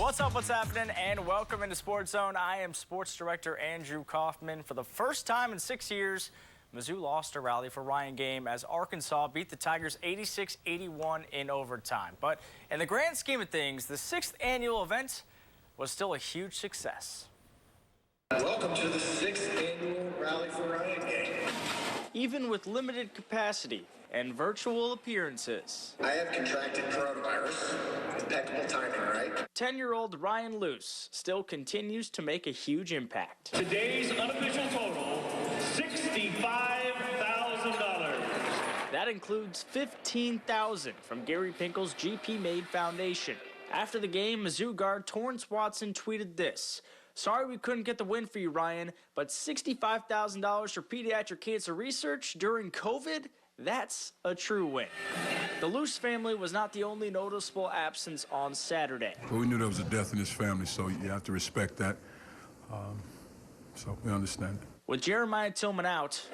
What's up, what's happening, and welcome into Sports Zone. I am Sports Director Andrew Kaufman. For the first time in 6 years, Mizzou lost a Rally for Rhyan game as Arkansas beat the Tigers 86-81 in overtime. But in the grand scheme of things, the 6th annual event was still a huge success. Welcome to the 6th annual Rally for Rhyan game. Even with limited capacity and virtual appearances. I have contracted coronavirus. Impeccable timing, right? 10-year-old Ryan Luce still continues to make a huge impact. Today's unofficial total, $65,000. That includes $15,000 from Gary Pinkel's GP Made Foundation. After the game, Mizzou guard Torrance Watson tweeted this: "Sorry we couldn't get the win for you, Ryan, but $65,000 for pediatric cancer research during COVID? That's a true win." The Luce family was not the only noticeable absence on Saturday. Well, we knew there was a death in his family, so you have to respect that. So we understand it. With Jeremiah Tillman out,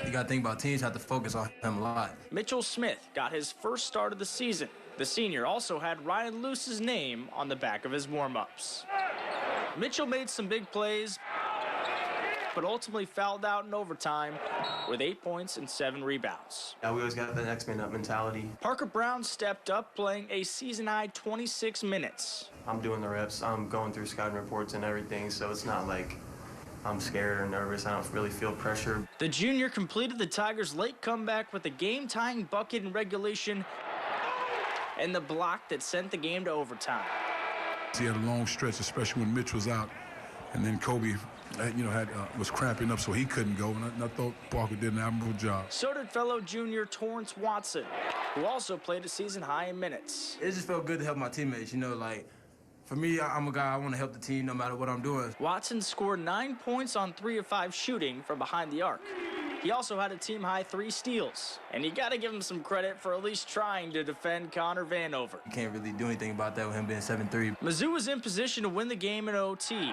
you got to think about teams have to focus on him a lot. Mitchell Smith got his first start of the season. The senior also had Ryan Luce's name on the back of his warm-ups. Mitchell made some big plays, but ultimately fouled out in overtime with 8 points and 7 rebounds. Yeah, we always got the next man up mentality. Parker Brown stepped up, playing a season-high 26 minutes. I'm doing the reps. I'm going through scouting reports and everything, so it's not like I'm scared or nervous. I don't really feel pressure. The junior completed the Tigers' late comeback with a game-tying bucket in regulation and the block that sent the game to overtime. He had a long stretch, especially when Mitch was out, and then Kobe was cramping up, so he couldn't go, and I thought Parker did an admirable job. So did fellow junior Torrance Watson, who also played a season high in minutes. It just felt good to help my teammates, for me, I'm a guy, I want to help the team no matter what I'm doing. Watson scored 9 points on 3 of 5 shooting from behind the arc. He also had a team-high 3 steals, and you got to give him some credit for at least trying to defend Connor Vanover. You can't really do anything about that with him being 7'3". Mizzou was in position to win the game in OT.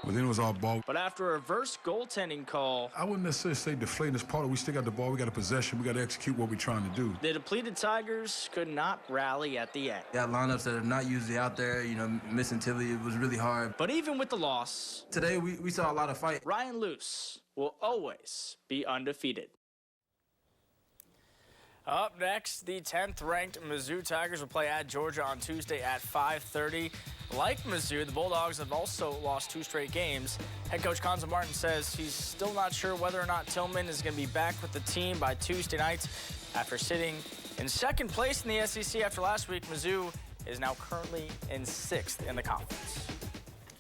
But then it was all ball. But after a reverse goaltending call, I wouldn't necessarily say deflating is part of it. We still got the ball. We got a possession. We got to execute what we're trying to do. the depleted Tigers could not rally at the end. Yeah, lineups that are not usually out there, missing Tilly, it was really hard. But even with the loss, today we saw a lot of fight. Ryan Luce will always be undefeated. Up next, the 10th-ranked Mizzou Tigers will play at Georgia on Tuesday at 5:30. Like Mizzou, the Bulldogs have also lost 2 straight games. Head coach Conzo Martin says he's still not sure whether or not Tillman is going to be back with the team by Tuesday night. After sitting in 2nd place in the SEC after last week, Mizzou is now currently in 6th in the conference.